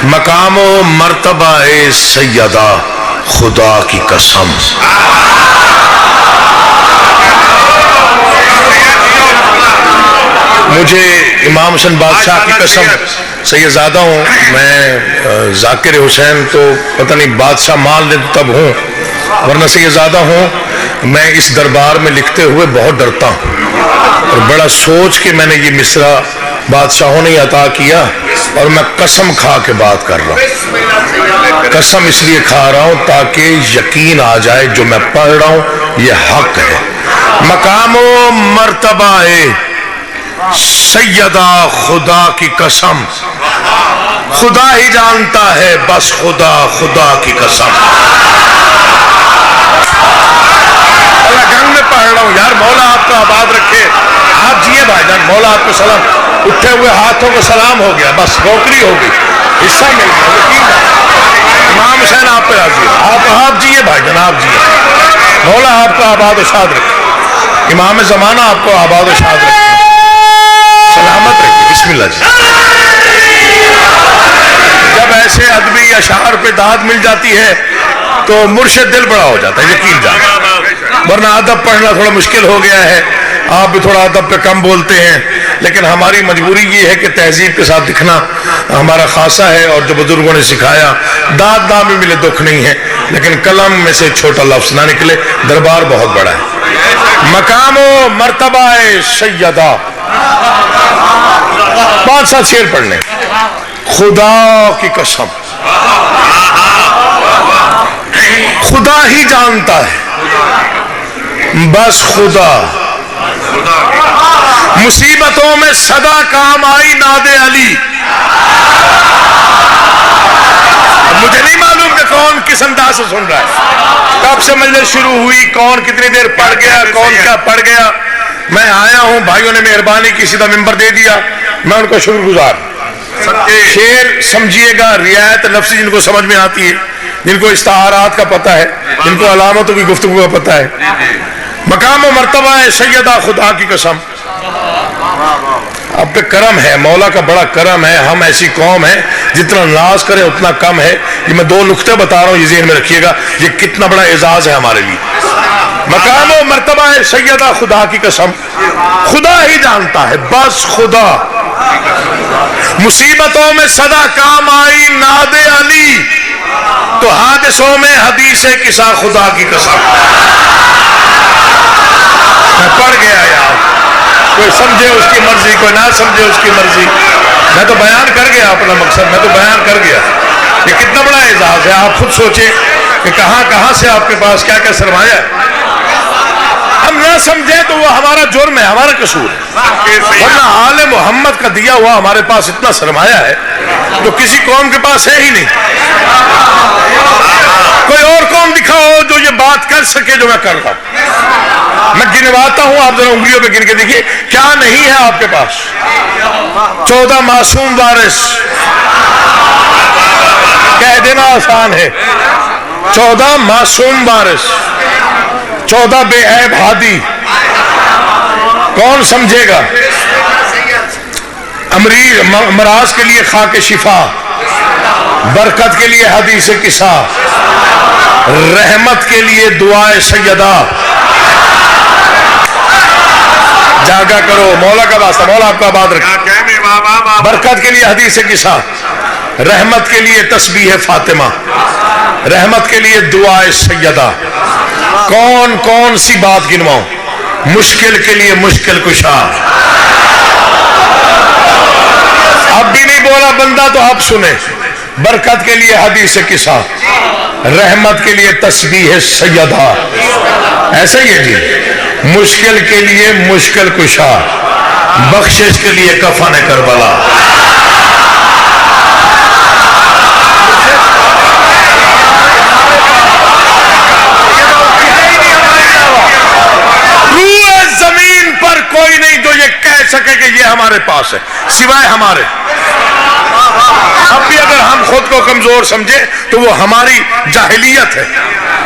مقام و مرتبہ سیدہ خدا کی قسم، مجھے امام حسن بادشاہ کی قسم، سیدزادہ ہوں میں، ذاکر حسین تو پتہ نہیں بادشاہ مان لے تب ہوں، ورنہ سیدزادہ ہوں میں اس دربار میں لکھتے ہوئے بہت ڈرتا ہوں، اور بڑا سوچ کے میں نے یہ مصرع بادشاہوں نے عطا کیا، اور میں قسم کھا کے بات کر رہا ہوں، قسم اس لیے کھا رہا ہوں تاکہ یقین آ جائے جو میں پڑھ رہا ہوں یہ حق ہے۔ مقام و مرتبہ سیدہ خدا کی قسم، خدا ہی جانتا ہے بس خدا، خدا کی قسم۔ اللہ گنگ میں پڑھ رہا ہوں یار، مولا آپ کو آباد رکھے، آپ جیے بھائی جان، مولا آپ کو سلام، اٹھے ہوئے ہاتھوں کو سلام ہو گیا، بس نوکری ہو گئی، حصہ مل گیا، یقین ہے امام حسین آپ پہ راضی ہے، آپ جیے بھائی جان، آپ جیے، مولا آپ کو آباد و شاد رکھے، امام زمانہ آپ کو آباد و شاد رکھے، سلامت رکھے، بسم اللہ جی۔ جب ایسے ادبی اشعار پہ داد مل جاتی ہے تو مرشد دل بڑا ہو جاتا ہے، یقین جانا، ورنہ ادب پڑھنا تھوڑا مشکل ہو گیا ہے، آپ بھی تھوڑا ادب پہ کم بولتے ہیں، لیکن ہماری مجبوری یہ ہے کہ تہذیب کے ساتھ دکھنا ہمارا خاصہ ہے، اور جو بزرگوں نے سکھایا داد نہ بھی ملے دکھ نہیں ہے، لیکن قلم میں سے چھوٹا لفظ نہ نکلے، دربار بہت بڑا ہے۔ مقام و مرتبہ سیدہ، 5-7 شعر پڑھ لیں۔ خدا کی قسم، خدا ہی جانتا ہے بس خدا، مصیبتوں میں صدا کام آئی ناد علی۔ مجھے نہیں معلوم کہ کون کس انداز سے سن رہا ہے، کب سے مجلس شروع ہوئی، کون کتنی دیر پڑھ گیا، کون کیا پڑھ گیا، میں آیا ہوں، بھائیوں نے مہربانی کی سیدھا ممبر دے دیا، میں ان کو شکر گزار۔ شعر سمجھیے گا، رعایت لفظی جن کو سمجھ میں آتی ہے، جن کو استعارات کا پتہ ہے، جن کو علامتوں کی گفتگو کا پتہ ہے۔ مقام و مرتبہ ہے سیدہ خدا کی قسم، اب پہ کرم ہے، مولا کا بڑا کرم ہے، ہم ایسی قوم ہے جتنا ناز کریں اتنا کم ہے۔ یہ میں 2 نقطے بتا رہا ہوں، یہ ذہن میں رکھیے گا، یہ کتنا بڑا اعزاز ہے ہمارے لیے۔ مقام و مرتبہ ہے سیدہ خدا کی قسم، خدا ہی جانتا ہے بس خدا، مصیبتوں میں صدا کام آئی ناد علی، تو حادثوں میں حدیث قصہ خدا کی قسم۔ میں پڑھ گیا یار، کوئی سمجھے اس کی مرضی، کوئی نہ سمجھے اس کی مرضی، میں تو بیان کر گیا اپنا مقصد، میں تو بیان کر گیا۔ یہ کتنا بڑا اعزاز ہے، آپ خود سوچیں کہ کہاں کہاں سے آپ کے پاس کیا کیا سرمایہ ہے، ہم نہ سمجھیں تو وہ ہمارا جرم ہے، ہمارا قصور ہے، ورنہ آل محمد کا دیا ہوا ہمارے پاس اتنا سرمایہ ہے جو کسی قوم کے پاس ہے ہی نہیں۔ کوئی اور قوم دکھاؤ جو یہ بات کر سکے جو میں کر رہا ہوں، میں گنواتا ہوں، آپ ذرا انگلیوں پہ گن کے دیکھیے کیا نہیں ہے آپ کے پاس۔ 14 معصوم وارث، کہہ دینا آسان ہے، 14 معصوم وارث، 14 بے عیب ہادی، کون سمجھے گا؟ امراض کے لیے خاک شفا، برکت کے لیے حدیث قصہ، رحمت کے لیے دعائے سیدہ۔ جاگا کرو، مولا کا واسطہ، مولا آپ کا آباد رکھے۔ برکت کے لیے حدیث قصہ، رحمت کے لیے تسبیح فاطمہ، رحمت کے لیے دعائے سیدہ۔ کون کون سی بات گنواؤں؟ مشکل کے لیے مشکل کشا، اب بھی نہیں بولا بندہ تو اب سنے، برکت کے لیے حدیث قصہ، رحمت کے لیے تسبیح سیدہ، ایسا ہی ہے جی، مشکل کے لیے مشکل کشا، بخشش کے لیے کفن کربلا۔ زمین پر کوئی نہیں جو یہ کہہ سکے کہ یہ ہمارے پاس ہے سوائے ہمارے۔ اب بھی اگر ہم خود کو کمزور سمجھے تو وہ ہماری جاہلیت ہے،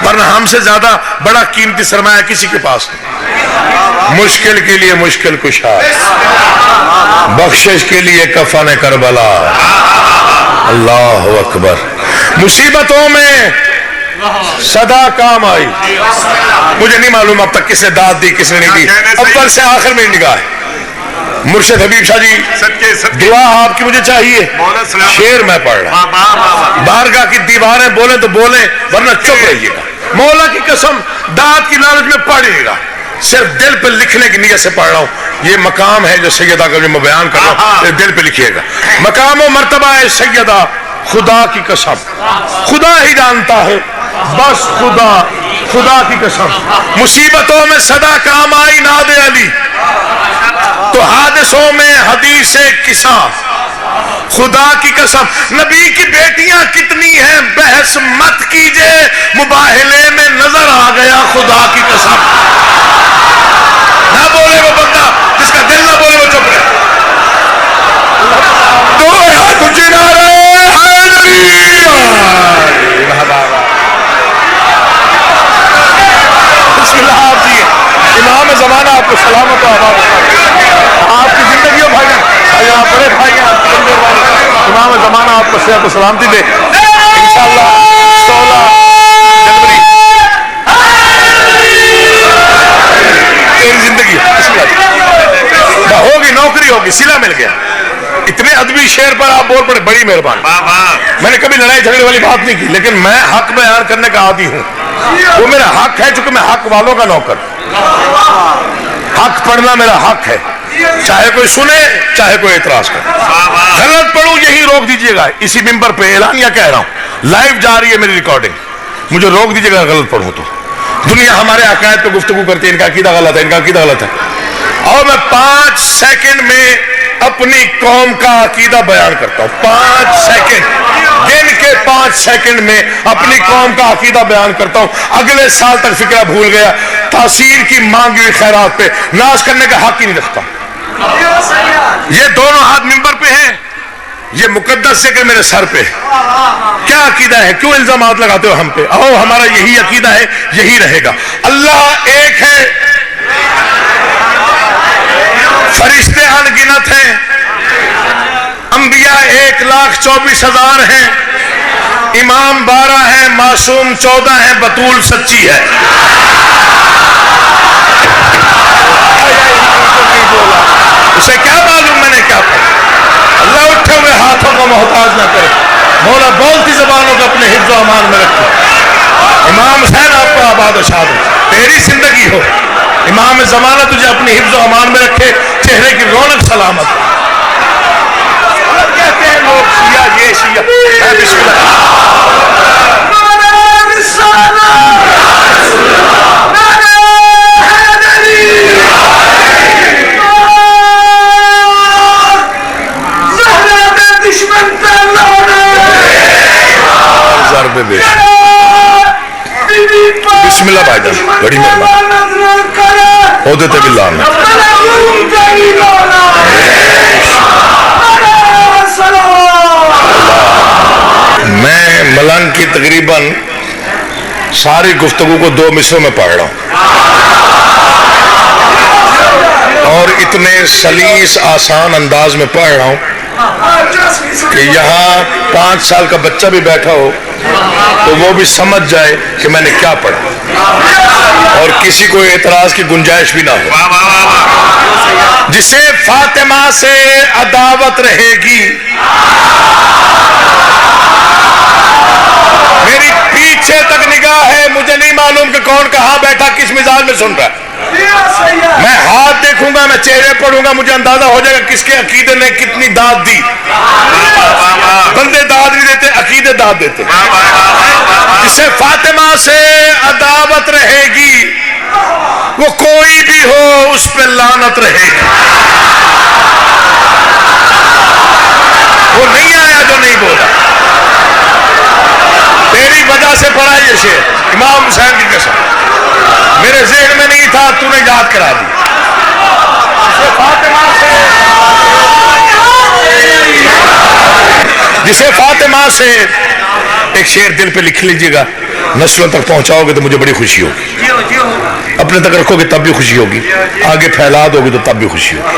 ورنہ ہم سے زیادہ بڑا قیمتی سرمایہ کسی کے پاس نہیں۔ مشکل کے لیے مشکل کشا، بخشش کے لیے کفن کربلا، اللہ اکبر. مصیبتوں میں صدا کام آئی. مجھے نہیں معلوم اب تک کس نے داد دی کس نے نہیں دی. اول سے آخر میں نگاہ ہے. مرشد حبیب شاہ جی دعا آپ کی مجھے چاہیے. شعر میں پڑھ رہا ہوں. بارگاہ کی دیواریں بولیں تو بولیں ورنہ چپ رہیے گا. مولا کی قسم داد کی لالچ میں پڑھیے گا. صرف دل پہ لکھنے کی نیت سے پڑھ رہا ہوں. یہ مقام ہے جو سیدہ کا جو میں بیان کر رہا ہوں دل پہ لکھیے گا. مقام و مرتبہ ہے سیدہ خدا کی قسم خدا ہی جانتا ہے بس خدا کی قسم. مصیبتوں میں صدا کام آئی ناد علی تو حادثوں میں حدیث قصہ خدا کی قسم. نبی کی بیٹیاں کتنی ہیں بحث مت کیجئے مباہلے میں نظر آ گیا خدا کی قسم. نہ بولے وہ بندہ جس کا دل نہ بولے وہ چپ رہے. دو ہاتھ اونچے نعرے حیدری. بسم اللہ. آپ جی امام زمانہ آپ کو سلامت و آباد آپ کی زندگی ہو بھائی آپ بڑے بھائی امام زمانہ آپ کو صحت و سلامتی دے. انشاءاللہ 16 جنوری تیری زندگی ہوگی نوکری ہوگی سلا مل گیا. اتنے ادبی شعر پر آپ بول پڑے بڑی مہربانی. میں نے کبھی لڑائی جھگڑے والی بات نہیں کی لیکن میں حق بیان کرنے کا عادی ہوں. وہ میرا حق ہے چونکہ میں حق والوں کا نوکر. حق پڑھنا میرا حق ہے چاہے کوئی سنے چاہے کوئی اعتراض کرے. غلط پڑھوں یہی روک دیجیے گا. اسی ممبر پہ اعلانیہ کہہ رہا ہوں لائیو جا رہی ہے میری ریکارڈنگ. مجھے روک دیجیے گا غلط پڑھوں تو. دنیا ہمارے عقائد پہ گفتگو کرتی ہے ان کا عقیدہ غلط ہے ان کا عقیدہ غلط ہے. اور میں 5 سیکنڈ میں اپنی قوم کا عقیدہ بیان کرتا ہوں. 5 سیکنڈ دن کے 5 سیکنڈ میں اپنی قوم کا عقیدہ بیان کرتا ہوں. اگلے سال تک فکرہ بھول گیا. تاثیر کی مانگی ہوئی خیرات پہ ناز کرنے کا حق ہی نہیں رکھتا. یہ دونوں ہاتھ ممبر پہ ہیں. یہ مقدس ذکر میرے سر پہ. کیا عقیدہ ہے کیوں الزامات لگاتے ہو ہم پہ. آؤ ہمارا یہی عقیدہ ہے یہی رہے گا. اللہ ایک ہے فرشتے ان گنت ہیں انبیاء 1,24,000 ہیں امام 12 ہیں معصوم 14 ہیں بطول سچی ہے. اسے کیا معلوم میں نے کیا پڑھا. اللہ اٹھے ہوئے ہاتھوں کو محتاج نہ کرے. مولا بولتی زبانوں کو اپنے حفظ و امان میں رکھے. امام حسین آپ کو آباد و شاد ہو تیری زندگی ہو. امام زمانہ تجھے اپنی حفظ و امان میں رکھے. چہرے کی رونق سلامت ہو. کہتے ہیں لوگ شیعہ یہ شیعہ بسم بسم اللہ بھائی جان بڑی مہربانی عہدے تک اللہ میں. میں ملنگ کی تقریباً ساری گفتگو کو 2 مصروں میں پڑھ رہا ہوں اور اتنے سلیس آسان انداز میں پڑھ رہا ہوں کہ یہاں 5 سال کا بچہ بھی بیٹھا ہو تو وہ بھی سمجھ جائے کہ میں نے کیا پڑھا اور کسی کو اعتراض کی گنجائش بھی نہ ہو. جسے فاطمہ سے عداوت رہے گی میری پیچھے تک نگاہ ہے. مجھے نہیں معلوم کہ کون کہاں بیٹھا کس مزاج میں سن رہا ہے. میں ہاتھ دیکھوں گا میں چہرے پڑھوں گا مجھے اندازہ ہو جائے گا کس کے عقیدے نے کتنی داد دی. بندے داد نہیں دیتے عقیدے داد دیتے. جسے فاطمہ سے عداوت رہے گی وہ کوئی بھی ہو اس پہ لعنت رہے گی. وہ نہیں آیا جو نہیں بولا. تیری وجہ سے پڑھا یہ شعر امام حسین کی قسم میرے ذہن میں نہیں تھا تو نے یاد کرا دی. جسے فاطمہ سے ایک شعر دل پہ لکھ لیجیے گا نسلوں تک پہنچاؤ گے تو مجھے بڑی خوشی ہوگی. اپنے تک رکھو گے تب بھی خوشی ہوگی، آگے پھیلا دو گے تو تب بھی خوشی ہوگی۔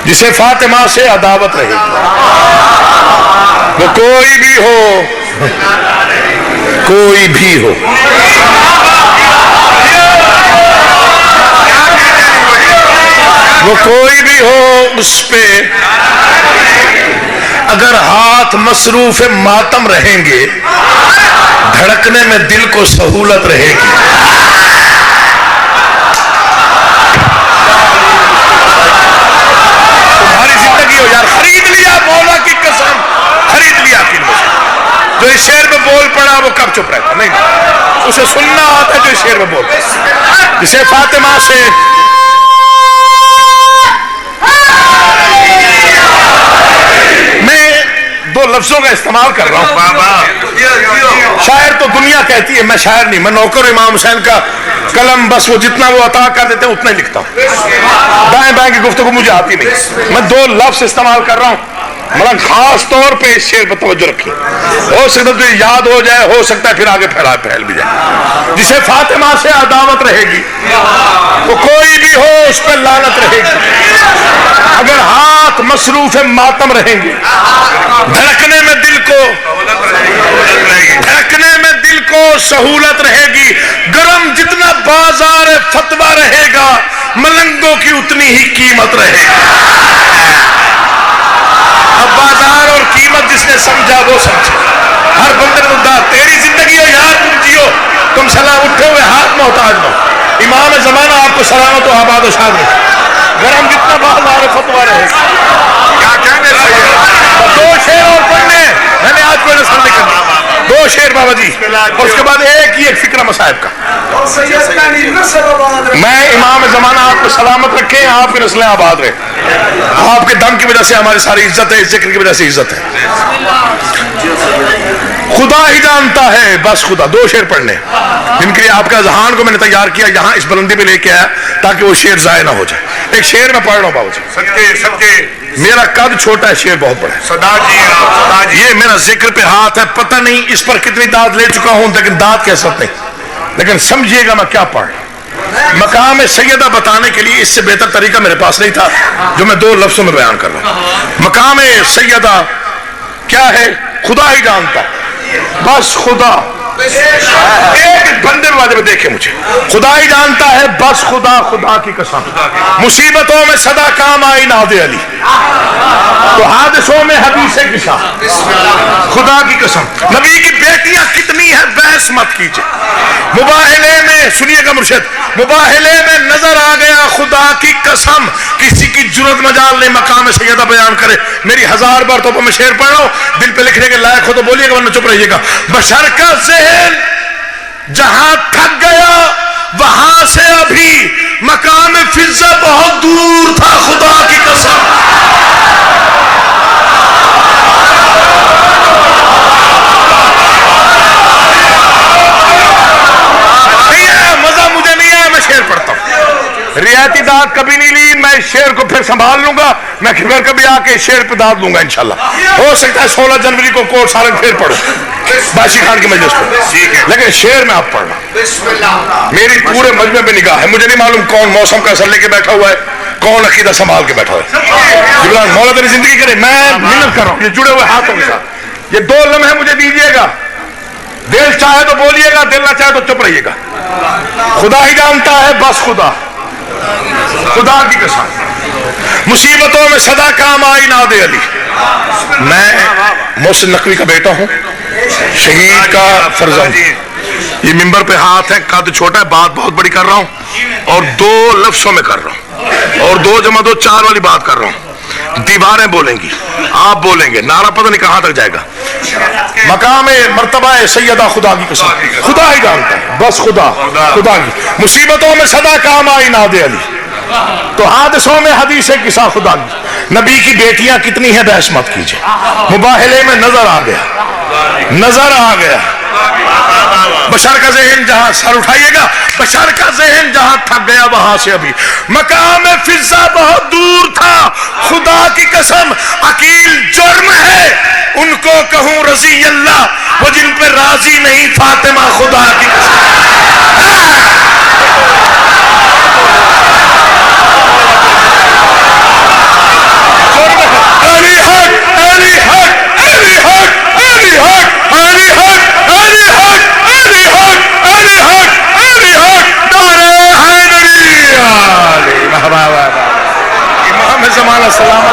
جسے فاطمہ سے عداوت رہے گی، وہ کوئی بھی ہو، کوئی بھی ہو، وہ کوئی بھی ہو، اس پہ اگر ہاتھ مصروف ماتم رہیں گے، دھڑکنے میں دل کو سہولت رہے گی۔ تمہاری زندگی ہو یار، خرید لیا مولا کی قسم، خرید لیا عقیل مسلم۔ جو اس شعر میں بول پڑا وہ کب چپ رہتا؟ نہیں، اسے سننا آتا ہے جو اس شعر میں بول پڑا۔ جسے فاطمہ سے دو لفظوں کا استعمال کر رہا ہوں، شاعر تو دنیا کہتی ہے، میں شاعر نہیں، میں نوکر امام حسین کا قلم، بس وہ جتنا وہ عطا کر دیتے ہیں اتنا ہی لکھتا ہوں، دائیں بائیں کی گفتگو مجھے آتی نہیں۔ میں دو لفظ استعمال کر رہا ہوں، مگر خاص طور پہ اس شعر پر توجہ رکھیں، ہو سکتا ہے تو یاد ہو جائے، ہو سکتا ہے پھر آگے پھیل بھی جائے۔ جسے فاطمہ سے عداوت رہے گی، وہ کوئی بھی ہو اس پہ لعنت رہے گی، اگر ہاتھ مصروف ماتم رہیں گے، دھڑکنے میں دل کو سہولت رہے گی، گرم جتنا بازار فتویٰ رہے گا، ملنگوں کی اتنی ہی قیمت رہے گی۔ اب بازار اور قیمت جس نے سمجھا وہ سمجھے، ہر بندے کو تیری زندگی ہو یار، تم جیو، تم سلام اٹھے ہوئے ہاتھ محتاج نہ ہو، امام زمانہ آپ کو سلامت و آباد و شاد رکھے، گرم جتنا بازار فتویٰ رہے گا۔ کیا کہنے سے دو شعر اور پڑھنے، میں نے آج کوئی نسل نہیں کرنا، دو شعر بابا جی، اور اس کے بعد ایک فکرہ مصائب کا۔ میں امام زمانہ آپ کو سلامت رکھے، آپ کی نسلیں آباد رہے، آپ کے دم کی وجہ سے ہماری ساری عزت ہے، اس ذکر کی وجہ سے عزت ہے۔ خدا ہی جانتا ہے بس خدا، دو شعر پڑھنے جن کے لیے آپ کا ذہان کو میں نے تیار کیا، یہاں اس بلندی پہ لے کے آیا تاکہ وہ شعر ضائع نہ ہو جائے۔ ایک شعر میں پڑھ رہا ہوں بابا جی، میرا قد چھوٹا ہے، شعر بہت بڑا ہے، یہ میرا ذکر پہ ہاتھ ہے، پتہ نہیں اس پر کتنی داد لے چکا ہوں، لیکن داد کہہ سکتے نہیں، لیکن سمجھیے گا میں کیا پڑھ رہا ہوں۔ مقام سیدہ بتانے کے لیے اس سے بہتر طریقہ میرے پاس نہیں تھا جو میں دو لفظوں میں بیان کر رہا ہوں۔ مقام سیدہ کیا ہے؟ خدا ہی جانتا ہے بس خدا، ایک بندے میں دیکھے مجھے، خدا ہی جانتا ہے بس خدا، خدا کی قسم مصیبتوں میں صدا کام آئی ناد علی، تو حادثوں میں حدیث قصہ، خدا کی قسم نبی کی بیٹیاں کتنی ہیں بحث مت کیجئے، مباہلے میں سنیے گا مرشد، مباہلے میں نظر آ گیا خدا کی قسم، کسی کی جرت مجال نہیں مقام سیدہ بیان کرے۔ میری 1000 بار تو میں شعر پڑھ رہا ہوں، دل پہ لکھنے کے لائق ہو تو بولیے گا ورنہ چپ رہیے گا۔ بشر کا ذہن جہاں تھک گیا وہاں سے ابھی مقام فضا بہت دور تھا، خدا کی قسم مزہ مجھے نہیں آیا، میں شعر پڑھتا ہوں، رعایتی داد کبھی نہیں لی، میں اس شعر کو پھر سنبھال لوں گا، میں پھر کبھی آ کے شعر پہ داد لوں گا انشاءاللہ۔ ہو سکتا ہے 16 جنوری کو کوٹ سالن پھر پڑھو باشی خان کی مجلس کو، لیکن شعر میں آپ پڑھنا، میری پورے مجمع میں نگاہ ہے، مجھے نہیں معلوم کون موسم کا اثر لے کے بیٹھا ہوا ہے، کون عقیدہ سنبھال کے بیٹھا ہوا ہے۔ جبران مولا تیری زندگی کرے، میں محنت کر رہا ہوں یہ جڑے ہوئے ہاتھوں کے ساتھ، یہ 2 لمحے مجھے دیجیے گا، دل چاہے تو بولیے گا، دل نہ چاہے تو چپ رہیے گا۔ خدا ہی جانتا ہے بس خدا، خدا کی قسم مصیبتوں میں صدا کام آئی ناد علی۔ میں محسن نقوی کا بیٹا ہوں، شہید کا فرزند، یہ ممبر پہ ہاتھ ہے، قد چھوٹا ہے، بات بہت بڑی کر رہا ہوں اور 2 لفظوں میں کر رہا ہوں، اور 2 جمع 2 4 والی بات کر رہا ہوں۔ دیواریں بولیں گی، آپ بولیں گے، نعرہ پتہ نہیں کہاں تک جائے گا۔ مقام مرتبہ سیدہ خدا کی قسم، خدا ہی جانتا ہے بس خدا، خدا کی مصیبتوں میں صدا کام آئی ناد علی، تو حادثوں میں حدیث قصہ، خدا کی نبی کی بیٹیاں کتنی ہیں بحث مت کیجئے، مباہلے میں نظر آ گیا، نظر آ گیا، بشر کا ذہن جہاں، سر اٹھائیے گا، بشر کا ذہن جہاں تھک گیا وہاں سے ابھی مقام فضا بہت دور تھا، خدا کی قسم عقیل جرم ہے ان کو کہوں رضی اللہ، وہ جن پہ راضی نہیں فاطمہ، خدا کی قسم السلام